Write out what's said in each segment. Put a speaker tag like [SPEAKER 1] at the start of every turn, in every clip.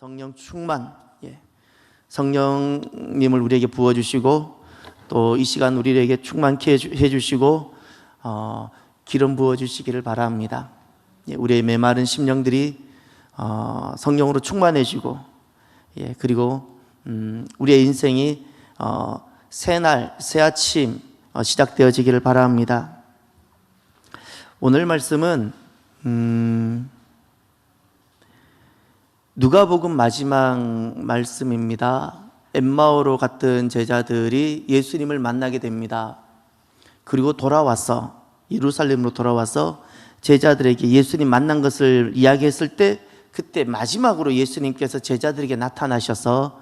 [SPEAKER 1] 성령 충만, 성령님을 우리에게 부어주시고 또 이 시간 우리에게 충만케 해주시고 기름 부어주시기를 바랍니다. 우리의 메마른 심령들이 성령으로 충만해지고 그리고 우리의 인생이 새날, 새 아침 시작되어지기를 바랍니다. 오늘 말씀은 누가복음 마지막 말씀입니다. 엠마오로 갔던 제자들이 예수님을 만나게 됩니다. 그리고 돌아와서 예루살렘으로 돌아와서 제자들에게 예수님 만난 것을 이야기했을 때 그때 마지막으로 예수님께서 제자들에게 나타나셔서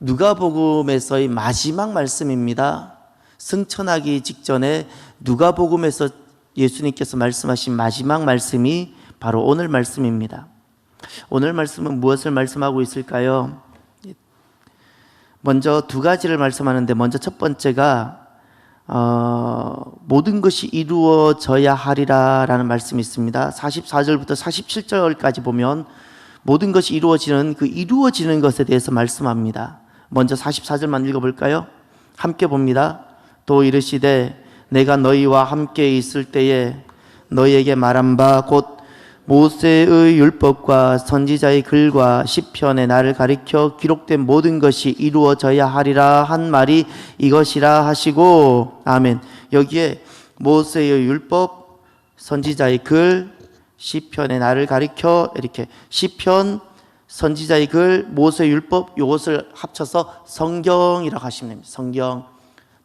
[SPEAKER 1] 누가복음에서의 마지막 말씀입니다. 승천하기 직전에 누가복음에서 예수님께서 말씀하신 마지막 말씀이 바로 오늘 말씀입니다. 오늘 말씀은 무엇을 말씀하고 있을까요? 먼저 두 가지를 말씀하는데 먼저 첫 번째가 모든 것이 이루어져야 하리라 라는 말씀이 있습니다. 44절부터 47절까지 보면 모든 것이 이루어지는 그 이루어지는 것에 대해서 말씀합니다. 먼저 44절만 읽어볼까요? 함께 봅니다. 또 이르시되 내가 너희와 함께 있을 때에 너희에게 말한 바 곧 모세의 율법과 선지자의 글과 시편에 나를 가리켜 기록된 모든 것이 이루어져야 하리라 한 말이 이것이라 하시고 아멘. 여기에 모세의 율법, 선지자의 글, 시편에 나를 가리켜 이렇게 시편, 선지자의 글, 모세의 율법 이것을 합쳐서 성경이라고 하시면 됩니다. 성경.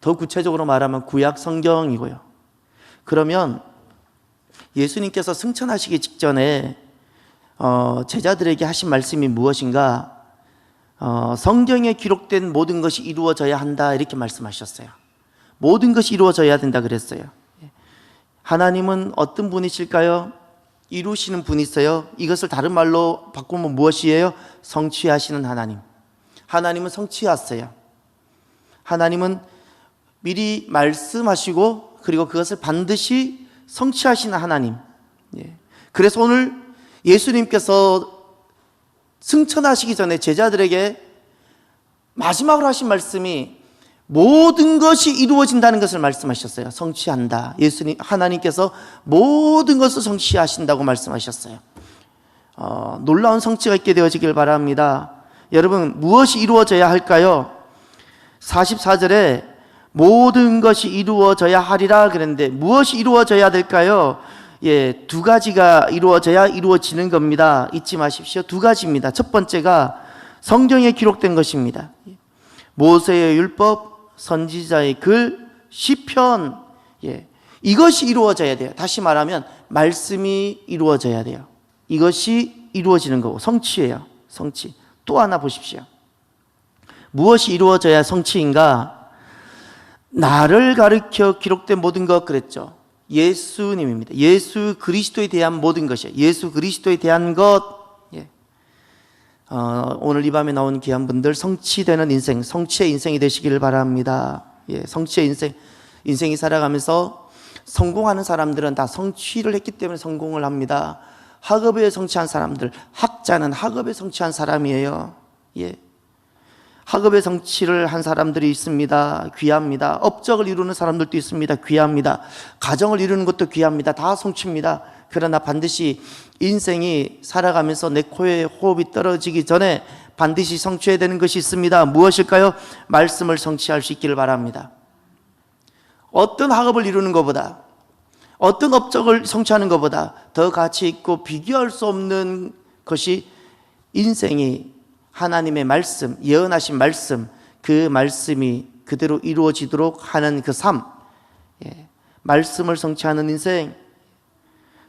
[SPEAKER 1] 더 구체적으로 말하면 구약 성경이고요. 그러면 예수님께서 승천하시기 직전에 제자들에게 하신 말씀이 무엇인가? 성경에 기록된 모든 것이 이루어져야 한다 이렇게 말씀하셨어요. 모든 것이 이루어져야 된다 그랬어요. 하나님은 어떤 분이실까요? 이루시는 분이세요. 이것을 다른 말로 바꾸면 무엇이에요? 성취하시는 하나님. 하나님은 성취하세요. 하나님은 미리 말씀하시고 그리고 그것을 반드시 성취하시는 하나님. 그래서 오늘 예수님께서 승천하시기 전에 제자들에게 마지막으로 하신 말씀이 모든 것이 이루어진다는 것을 말씀하셨어요. 성취한다. 예수님, 하나님께서 모든 것을 성취하신다고 말씀하셨어요. 놀라운 성취가 있게 되어지길 바랍니다. 여러분, 무엇이 이루어져야 할까요? 44절에 모든 것이 이루어져야 하리라 그랬는데 무엇이 이루어져야 될까요? 두 가지가 이루어져야 이루어지는 겁니다. 잊지 마십시오. 두 가지입니다. 첫 번째가 성경에 기록된 것입니다. 모세의 율법, 선지자의 글, 시편, 이것이 이루어져야 돼요. 다시 말하면 말씀이 이루어져야 돼요. 이것이 이루어지는 거고 성취예요. 성취. 또 하나 보십시오. 무엇이 이루어져야 성취인가? 나를 가르쳐 기록된 모든 것 그랬죠. 예수님입니다. 예수 그리스도에 대한 모든 것이에요. 예수 그리스도에 대한 것. 오늘 이 밤에 나온 귀한 분들 성취되는 인생, 성취의 인생이 되시기를 바랍니다. 성취의 인생이 살아가면서 성공하는 사람들은 다 성취를 했기 때문에 성공을 합니다. 학업에 성취한 사람들, 학자는 학업에 성취한 사람이에요. 학업의 성취를 한 사람들이 있습니다. 귀합니다. 업적을 이루는 사람들도 있습니다. 귀합니다. 가정을 이루는 것도 귀합니다. 다 성취입니다. 그러나 반드시 인생이 살아가면서 내 코에 호흡이 떨어지기 전에 반드시 성취해야 되는 것이 있습니다. 무엇일까요? 말씀을 성취할 수 있기를 바랍니다. 어떤 학업을 이루는 것보다, 어떤 업적을 성취하는 것보다 더 가치 있고 비교할 수 없는 것이 인생이 하나님의 말씀, 예언하신 말씀, 그 말씀이 그대로 이루어지도록 하는 그 삶, 말씀을 성취하는 인생,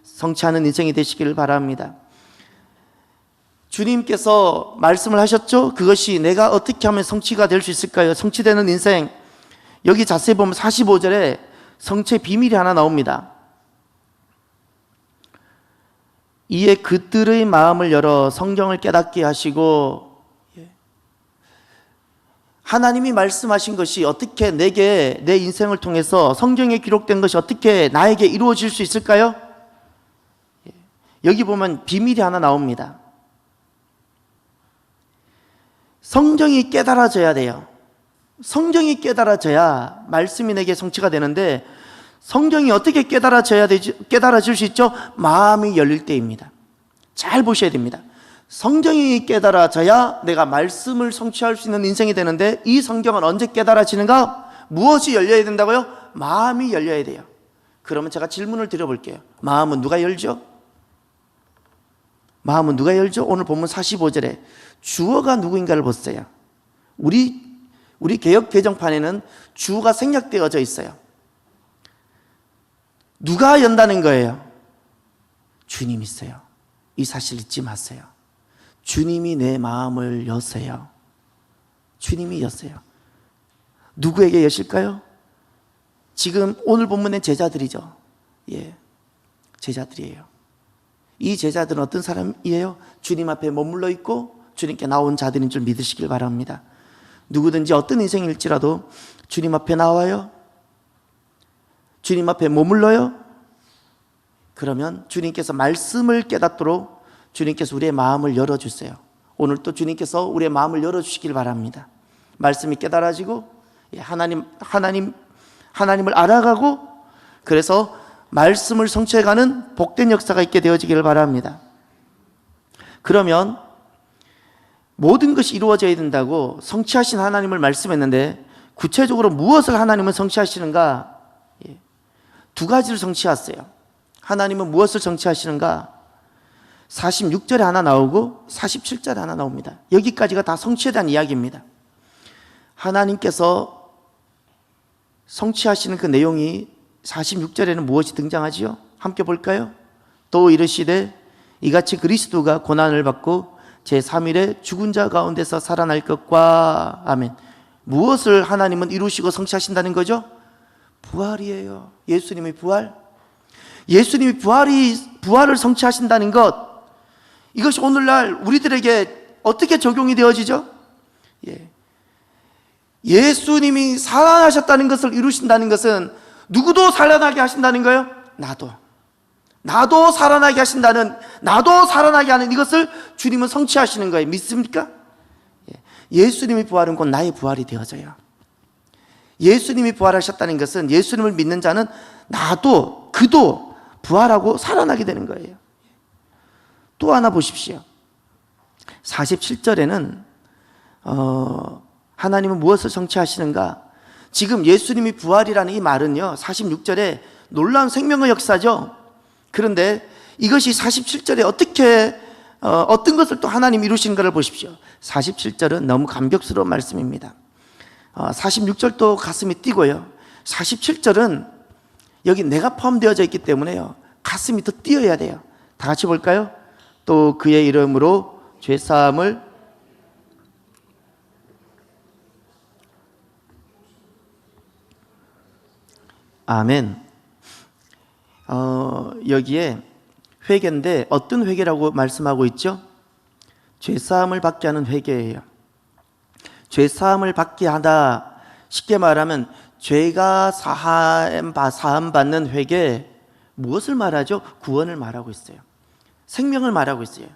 [SPEAKER 1] 성취하는 인생이 되시기를 바랍니다. 주님께서 말씀을 하셨죠? 그것이 내가 어떻게 하면 성취가 될 수 있을까요? 성취되는 인생. 여기 자세히 보면 45절에 성취의 비밀이 하나 나옵니다. 이에 그들의 마음을 열어 성경을 깨닫게 하시고 하나님이 말씀하신 것이 어떻게 내게 내 인생을 통해서 성경에 기록된 것이 어떻게 나에게 이루어질 수 있을까요? 여기 보면 비밀이 하나 나옵니다. 성경이 깨달아져야 돼요. 성경이 깨달아져야 말씀이 내게 성취가 되는데, 성경이 어떻게 깨달아질 수 있죠? 마음이 열릴 때입니다. 잘 보셔야 됩니다. 성경이 깨달아져야 내가 말씀을 성취할 수 있는 인생이 되는데, 이 성경은 언제 깨달아지는가? 무엇이 열려야 된다고요? 마음이 열려야 돼요. 그러면 제가 질문을 드려볼게요. 마음은 누가 열죠? 마음은 누가 열죠? 오늘 본문 45절에 주어가 누구인가를 보세요. 우리 개역 개정판에는 주어가 생략되어져 있어요. 누가 연다는 거예요? 주님이 있어요. 이 사실 잊지 마세요. 주님이 내 마음을 여세요. 주님이 여세요. 누구에게 여실까요? 지금 오늘 본문의 제자들이죠. 예, 제자들이에요. 이 제자들은 어떤 사람이에요? 주님 앞에 머물러 있고 주님께 나온 자들인 줄 믿으시길 바랍니다. 누구든지 어떤 인생일지라도 주님 앞에 나와요, 주님 앞에 머물러요, 그러면 주님께서 말씀을 깨닫도록 주님께서 우리의 마음을 열어주세요. 오늘 또 주님께서 우리의 마음을 열어주시길 바랍니다. 말씀이 깨달아지고 하나님을 알아가고, 그래서 말씀을 성취해가는 복된 역사가 있게 되어지기를 바랍니다. 그러면 모든 것이 이루어져야 된다고 성취하신 하나님을 말씀했는데, 구체적으로 무엇을 하나님은 성취하시는가? 두 가지를 성취하세요. 하나님은 무엇을 성취하시는가? 46절에 하나 나오고 47절에 하나 나옵니다. 여기까지가 다 성취에 대한 이야기입니다. 하나님께서 성취하시는 그 내용이 46절에는 무엇이 등장하지요? 함께 볼까요? 또 이르시되 이같이 그리스도가 고난을 받고 제3일에 죽은 자 가운데서 살아날 것과. 아멘. 무엇을 하나님은 이루시고 성취하신다는 거죠? 부활이에요. 예수님의 부활. 예수님이 부활을 성취하신다는 것, 이것이 오늘날 우리들에게 어떻게 적용이 되어지죠? 예수님이 살아나셨다는 것을 이루신다는 것은 누구도 살아나게 하신다는 거예요? 나도 살아나게 하신다는, 나도 살아나게 하는 이것을 주님은 성취하시는 거예요. 믿습니까? 예수님이 부활은 곧 나의 부활이 되어져요. 예수님이 부활하셨다는 것은 예수님을 믿는 자는 그도 부활하고 살아나게 되는 거예요. 또 하나 보십시오. 47절에는 하나님은 무엇을 성취하시는가? 지금 예수님이 부활이라는 이 말은요, 46절에 놀라운 생명의 역사죠. 그런데 이것이 47절에 어떤 것을 또 하나님 이루신가를 보십시오. 47절은 너무 감격스러운 말씀입니다. 46절도 가슴이 뛰고요. 47절은 여기 내가 포함되어져 있기 때문에요, 가슴이 더 뛰어야 돼요. 다 같이 볼까요? 또 그의 이름으로 죄사함을 아멘. 여기에 회개인데 어떤 회개라고 말씀하고 있죠? 죄사함을 받게 하는 회개예요. 죄사함을 받게 하다, 쉽게 말하면 죄가 사함받는 회개, 무엇을 말하죠? 구원을 말하고 있어요. 생명을 말하고 있어요.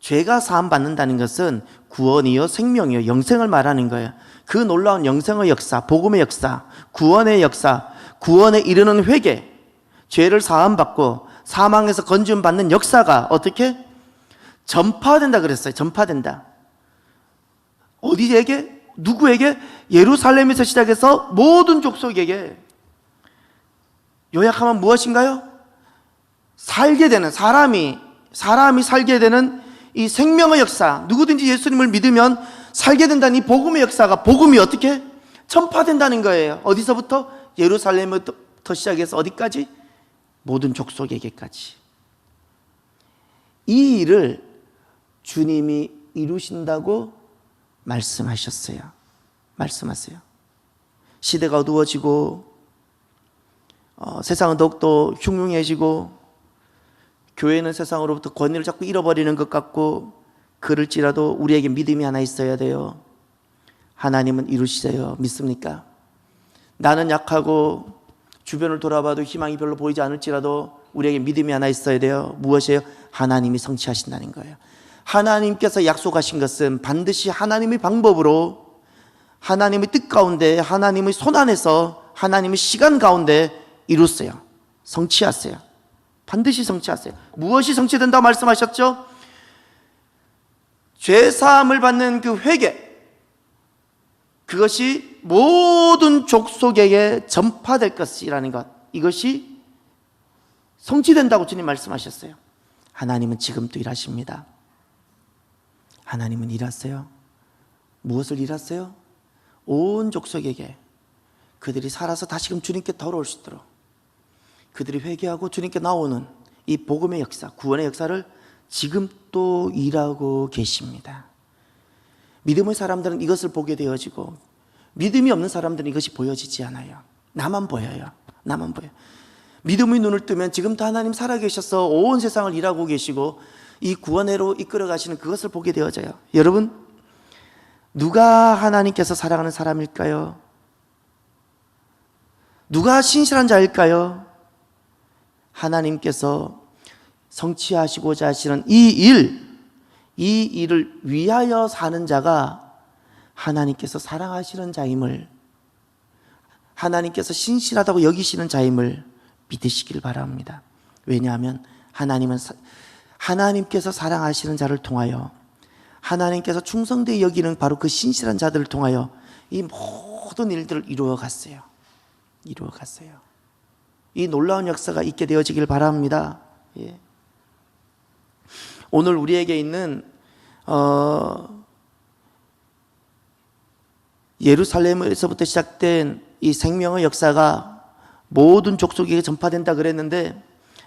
[SPEAKER 1] 죄가 사함받는다는 것은 구원이요, 생명이요, 영생을 말하는 거예요. 그 놀라운 영생의 역사, 복음의 역사, 구원의 역사, 구원에 이르는 회개, 죄를 사함받고 사망에서 건짐받는 역사가 어떻게? 전파된다 그랬어요. 전파된다. 어디에게? 누구에게? 예루살렘에서 시작해서 모든 족속에게. 요약하면 무엇인가요? 살게 되는, 사람이 살게 되는 이 생명의 역사, 누구든지 예수님을 믿으면 살게 된다는 이 복음의 역사가, 복음이 어떻게? 전파된다는 거예요. 어디서부터? 예루살렘부터 시작해서 어디까지? 모든 족속에게까지. 이 일을 주님이 이루신다고 말씀하셨어요. 말씀하세요. 시대가 어두워지고 세상은 더욱더 흉흉해지고 교회는 세상으로부터 권위를 자꾸 잃어버리는 것 같고, 그럴지라도 우리에게 믿음이 하나 있어야 돼요. 하나님은 이루시세요. 믿습니까? 나는 약하고 주변을 돌아봐도 희망이 별로 보이지 않을지라도 우리에게 믿음이 하나 있어야 돼요. 무엇이에요? 하나님이 성취하신다는 거예요. 하나님께서 약속하신 것은 반드시 하나님의 방법으로, 하나님의 뜻 가운데, 하나님의 손 안에서, 하나님의 시간 가운데 이루었어요. 성취하세요. 반드시 성취하세요. 무엇이 성취된다고 말씀하셨죠? 죄사함을 받는 그 회개, 그것이 모든 족속에게 전파될 것이라는 것, 이것이 성취된다고 주님 말씀하셨어요. 하나님은 지금도 일하십니다. 하나님은 일하세요. 무엇을 일하세요? 온 족속에게 그들이 살아서 다시금 주님께 돌아올 수 있도록, 그들이 회개하고 주님께 나오는 이 복음의 역사, 구원의 역사를 지금 또 일하고 계십니다. 믿음의 사람들은 이것을 보게 되어지고, 믿음이 없는 사람들은 이것이 보여지지 않아요. 나만 보여요. 나만 보여요. 믿음의 눈을 뜨면 지금도 하나님 살아계셔서 온 세상을 일하고 계시고 이 구원회로 이끌어 가시는 그것을 보게 되어져요. 여러분, 누가 하나님께서 사랑하는 사람일까요? 누가 신실한 자일까요? 하나님께서 성취하시고자 하시는 이 일을 위하여 사는 자가 하나님께서 사랑하시는 자임을, 하나님께서 신실하다고 여기시는 자임을 믿으시길 바랍니다. 왜냐하면 하나님께서 사랑하시는 자를 통하여, 하나님께서 충성되게 여기는 바로 그 신실한 자들을 통하여 이 모든 일들을 이루어 갔어요. 이 놀라운 역사가 있게 되어지길 바랍니다. 예. 오늘 우리에게 있는 예루살렘에서부터 시작된 이 생명의 역사가 모든 족속에게 전파된다 그랬는데,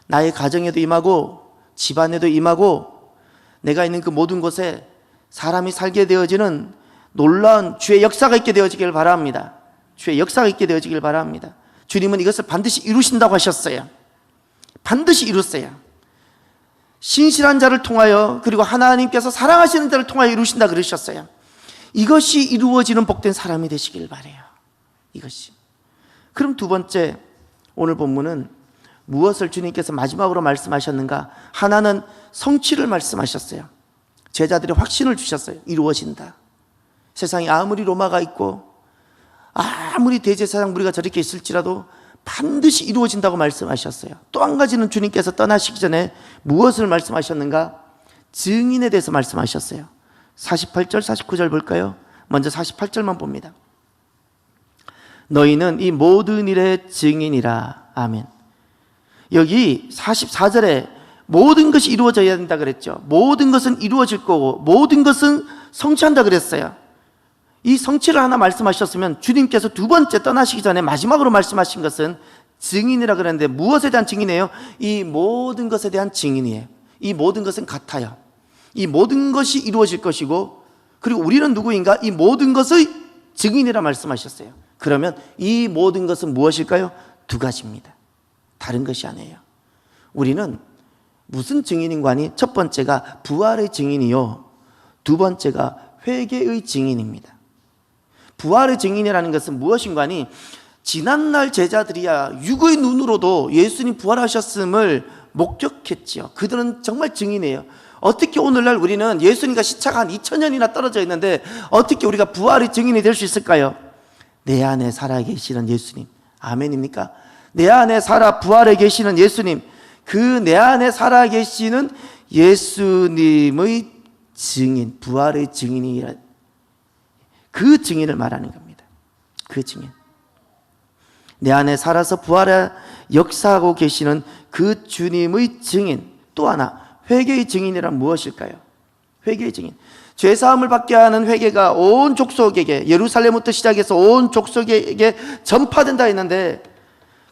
[SPEAKER 1] 나의 가정에도 임하고 집안에도 임하고 내가 있는 그 모든 곳에 사람이 살게 되어지는 놀라운 주의 역사가 있게 되어지길 바랍니다. 주의 역사가 있게 되어지길 바랍니다. 주님은 이것을 반드시 이루신다고 하셨어요. 반드시 이루었어요. 신실한 자를 통하여, 그리고 하나님께서 사랑하시는 자를 통하여 이루신다 그러셨어요. 이것이 이루어지는 복된 사람이 되시길 바라요. 이것이. 그럼 두 번째, 오늘 본문은 무엇을 주님께서 마지막으로 말씀하셨는가? 하나는 성취를 말씀하셨어요. 제자들이 확신을 주셨어요. 이루어진다. 세상에 아무리 로마가 있고 아무리 대제사장 무리가 저렇게 있을지라도 반드시 이루어진다고 말씀하셨어요. 또 한 가지는 주님께서 떠나시기 전에 무엇을 말씀하셨는가? 증인에 대해서 말씀하셨어요. 48절, 49절 볼까요? 먼저 48절만 봅니다. 너희는 이 모든 일의 증인이라. 아멘. 여기 44절에 모든 것이 이루어져야 된다 그랬죠. 모든 것은 이루어질 거고 모든 것은 성취한다 그랬어요. 이 성취를 하나 말씀하셨으면 주님께서 두 번째 떠나시기 전에 마지막으로 말씀하신 것은 증인이라 그랬는데, 무엇에 대한 증인이에요? 이 모든 것에 대한 증인이에요. 이 모든 것은 같아요. 이 모든 것이 이루어질 것이고, 그리고 우리는 누구인가? 이 모든 것의 증인이라 말씀하셨어요. 그러면 이 모든 것은 무엇일까요? 두 가지입니다. 다른 것이 아니에요. 우리는 무슨 증인인가 하니, 첫 번째가 부활의 증인이요, 두 번째가 회개의 증인입니다. 부활의 증인이라는 것은 무엇인가 하니, 지난날 제자들이야 육의 눈으로도 예수님 부활하셨음을 목격했지요. 그들은 정말 증인이에요. 어떻게 오늘날 우리는 예수님과 시차가 한 2000년이나 떨어져 있는데 어떻게 우리가 부활의 증인이 될 수 있을까요? 내 안에 살아계시는 예수님. 아멘입니까? 내 안에 살아 부활에 계시는 예수님, 그 내 안에 살아계시는 예수님의 증인, 부활의 증인이라, 그 증인을 말하는 겁니다. 그 증인. 내 안에 살아서 부활에 역사하고 계시는 그 주님의 증인. 또 하나, 회개의 증인이란 무엇일까요? 회개의 증인. 죄사함을 받게 하는 회개가 온 족속에게, 예루살렘부터 시작해서 온 족속에게 전파된다 했는데,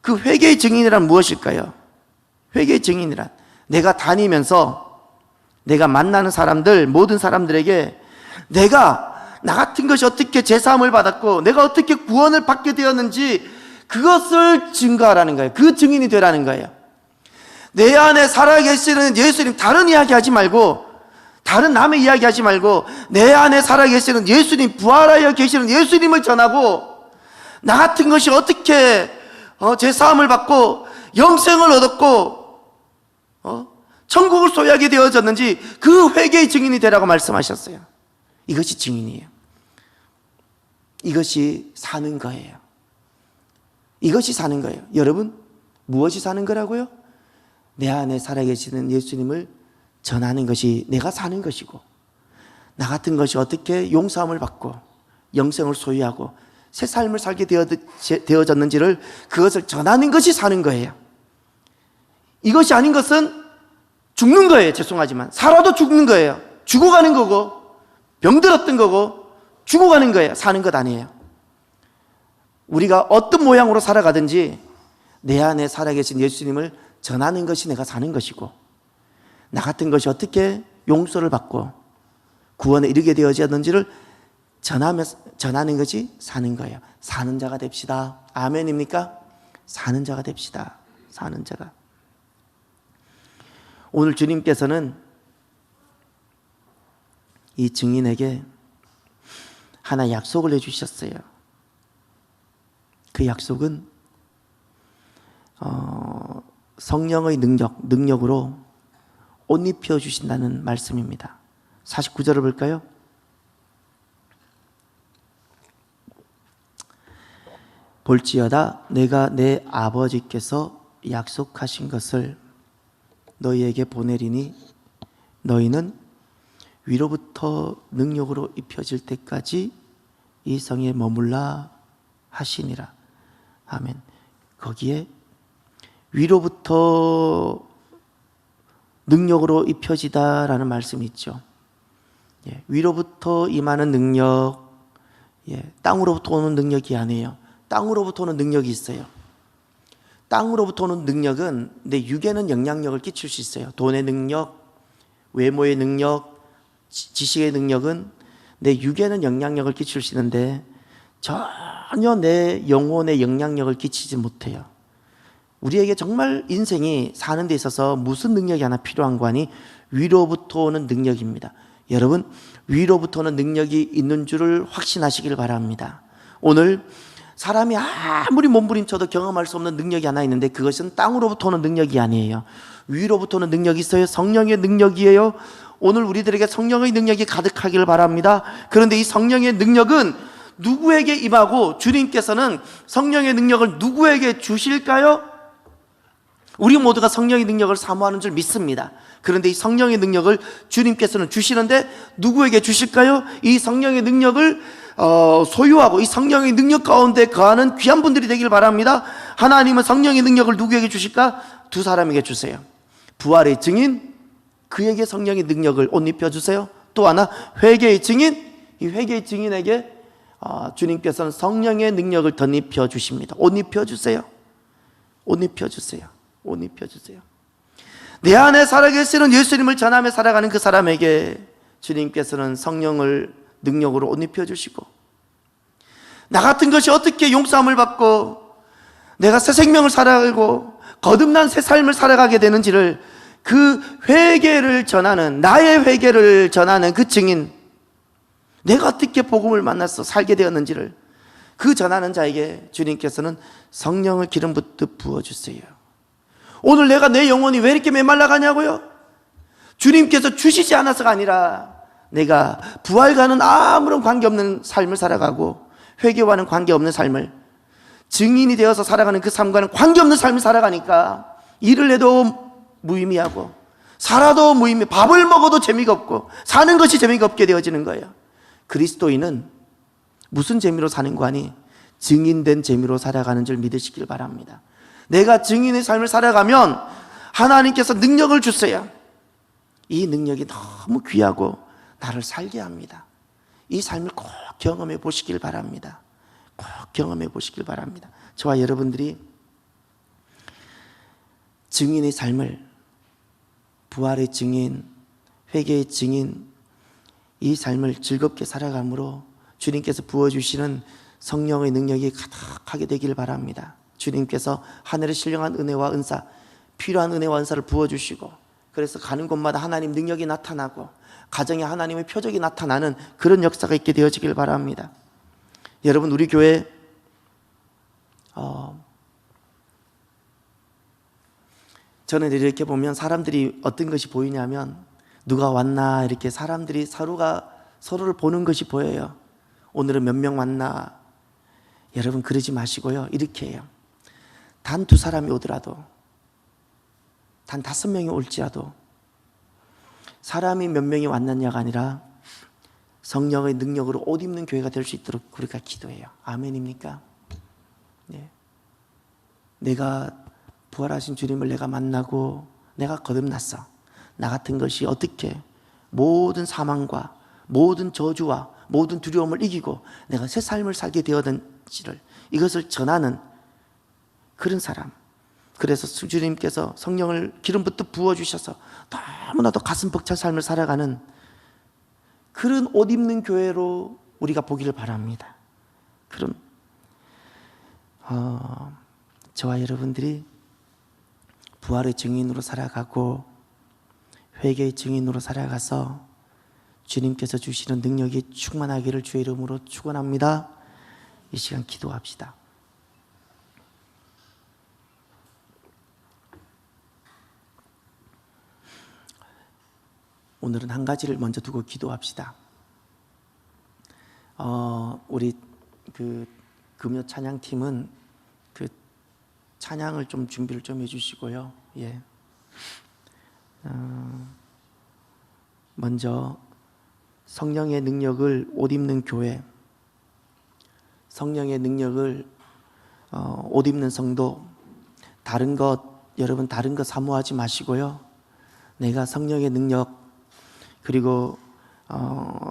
[SPEAKER 1] 그 회개의 증인이란 무엇일까요? 회개의 증인이란, 내가 다니면서 내가 만나는 사람들, 모든 사람들에게 내가 나 같은 것이 어떻게 죄사함을 받았고 내가 어떻게 구원을 받게 되었는지 그것을 증거하라는 거예요. 그 증인이 되라는 거예요. 내 안에 살아계시는 예수님, 다른 이야기 하지 말고, 다른 남의 이야기 하지 말고, 내 안에 살아계시는 예수님, 부활하여 계시는 예수님을 전하고, 나 같은 것이 어떻게 죄사함을 받고 영생을 얻었고 천국을 소유하게 되어졌는지 그 회개의 증인이 되라고 말씀하셨어요. 이것이 증인이에요. 이것이 사는 거예요. 이것이 사는 거예요. 여러분, 무엇이 사는 거라고요? 내 안에 살아계시는 예수님을 전하는 것이 내가 사는 것이고, 나 같은 것이 어떻게 용서함을 받고 영생을 소유하고 새 삶을 살게 되어졌는지를, 그것을 전하는 것이 사는 거예요. 이것이 아닌 것은 죽는 거예요. 죄송하지만 살아도 죽는 거예요. 죽어가는 거고, 병들었던 거고 죽어가는 거예요. 사는 것 아니에요. 우리가 어떤 모양으로 살아가든지 내 안에 살아계신 예수님을 전하는 것이 내가 사는 것이고, 나 같은 것이 어떻게 용서를 받고 구원에 이르게 되어졌는지를 전하는 것이 사는 거예요. 사는 자가 됩시다. 아멘입니까? 사는 자가 됩시다. 사는 자가. 오늘 주님께서는 이 증인에게 하나 약속을 해주셨어요. 그 약속은 성령의 능력으로 옷 입혀주신다는 말씀입니다. 49절을 볼까요? 볼지어다 내가 내 아버지께서 약속하신 것을 너희에게 보내리니 너희는 위로부터 능력으로 입혀질 때까지 이 성에 머물라 하시니라. 아멘. 거기에 위로부터 능력으로 입혀지다라는 말씀이 있죠. 위로부터 임하는 능력, 땅으로부터 오는 능력이 아니에요. 땅으로부터 오는 능력이 있어요. 땅으로부터 오는 능력은 내 육에는 영향력을 끼칠 수 있어요. 돈의 능력, 외모의 능력, 지식의 능력은 내 육에는 영향력을 끼칠 수 있는데 전혀 내 영혼에 영향력을 끼치지 못해요. 우리에게 정말 인생이 사는 데 있어서 무슨 능력이 하나 필요한 거 아니? 위로부터 오는 능력입니다. 여러분, 위로부터 오는 능력이 있는 줄을 확신하시길 바랍니다. 오늘 사람이 아무리 몸부림쳐도 경험할 수 없는 능력이 하나 있는데 그것은 땅으로부터 오는 능력이 아니에요. 위로부터 오는 능력이 있어요. 성령의 능력이에요. 오늘 우리들에게 성령의 능력이 가득하기를 바랍니다. 그런데 이 성령의 능력은 누구에게 임하고 주님께서는 성령의 능력을 누구에게 주실까요? 우리 모두가 성령의 능력을 사모하는 줄 믿습니다. 그런데 이 성령의 능력을 주님께서는 주시는데 누구에게 주실까요? 이 성령의 능력을 소유하고 이 성령의 능력 가운데 거하는 귀한 분들이 되길 바랍니다. 하나님은 성령의 능력을 누구에게 주실까? 두 사람에게 주세요. 부활의 증인, 그에게 성령의 능력을 옷 입혀주세요. 또 하나 회개의 증인, 이 회개의 증인에게 주님께서는 성령의 능력을 덧입혀 주십니다. 옷 입혀주세요. 옷 입혀주세요. 옷 입혀주세요. 내 안에 살아계시는 예수님을 전하며 살아가는 그 사람에게 주님께서는 성령을 능력으로 옷 입혀주시고, 나 같은 것이 어떻게 용서함을 받고 내가 새 생명을 살아가고 거듭난 새 삶을 살아가게 되는지를, 그 회개를 전하는, 나의 회개를 전하는 그 증인, 내가 어떻게 복음을 만나서 살게 되었는지를 그 전하는 자에게 주님께서는 성령을 기름 붓듯 부어주세요. 오늘 내가 내 영혼이 왜 이렇게 메말라가냐고요? 주님께서 주시지 않아서가 아니라 내가 부활과는 아무런 관계없는 삶을 살아가고 회개와는 관계없는 삶을, 증인이 되어서 살아가는 그 삶과는 관계없는 삶을 살아가니까 일을 해도 무의미하고 살아도 무의미, 밥을 먹어도 재미가 없고 사는 것이 재미가 없게 되어지는 거예요. 그리스도인은 무슨 재미로 사는 거 아니? 증인된 재미로 살아가는 줄 믿으시길 바랍니다. 내가 증인의 삶을 살아가면 하나님께서 능력을 주세요. 이 능력이 너무 귀하고 나를 살게 합니다. 이 삶을 꼭 경험해 보시길 바랍니다. 꼭 경험해 보시길 바랍니다. 저와 여러분들이 증인의 삶을, 부활의 증인, 회개의 증인, 이 삶을 즐겁게 살아감으로 주님께서 부어주시는 성령의 능력이 가득하게 되기를 바랍니다. 주님께서 하늘의 신령한 은혜와 은사, 필요한 은혜와 은사를 부어주시고, 그래서 가는 곳마다 하나님 능력이 나타나고 가정에 하나님의 표적이 나타나는 그런 역사가 있게 되어지길 바랍니다. 여러분, 우리 교회 저는 이렇게 보면 사람들이 어떤 것이 보이냐면 누가 왔나 이렇게 사람들이 서로가 서로를 보는 것이 보여요. 오늘은 몇 명 왔나. 여러분 그러지 마시고요. 이렇게 해요. 단 2사람이 오더라도, 단 5명이 올지라도 사람이 몇 명이 왔느냐가 아니라 성령의 능력으로 옷 입는 교회가 될 수 있도록 우리가 기도해요. 아멘입니까? 네. 내가 부활하신 주님을 내가 만나고 내가 거듭났어. 나 같은 것이 어떻게 모든 사망과 모든 저주와 모든 두려움을 이기고 내가 새 삶을 살게 되었는지를, 이것을 전하는 그런 사람. 그래서 주님께서 성령을 기름부터 부어주셔서 너무나도 가슴 벅찬 삶을 살아가는 그런 옷 입는 교회로 우리가 보기를 바랍니다. 그럼 저와 여러분들이 부활의 증인으로 살아가고 회개의 증인으로 살아가서 주님께서 주시는 능력이 충만하기를 주의 이름으로 축원합니다. 이 시간 기도합시다. 오늘은 한 가지를 먼저 두고 기도합시다. 우리 그 금요 찬양팀은 그 찬양을 좀 준비를 좀 해주시고요. 예. 먼저 성령의 능력을 옷 입는 교회, 성령의 능력을 옷 입는 성도, 다른 것 여러분 다른 거 사모하지 마시고요. 내가 성령의 능력 그리고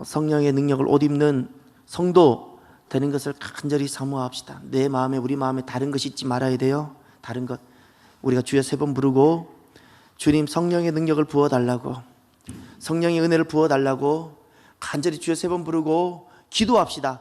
[SPEAKER 1] 성령의 능력을 옷 입는 성도 되는 것을 간절히 사모합시다. 내 마음에 우리 마음에 다른 것이 있지 말아야 돼요. 다른 것 우리가 주여 3번 부르고 주님 성령의 능력을 부어달라고, 성령의 은혜를 부어달라고 간절히 주여 3번 부르고 기도합시다.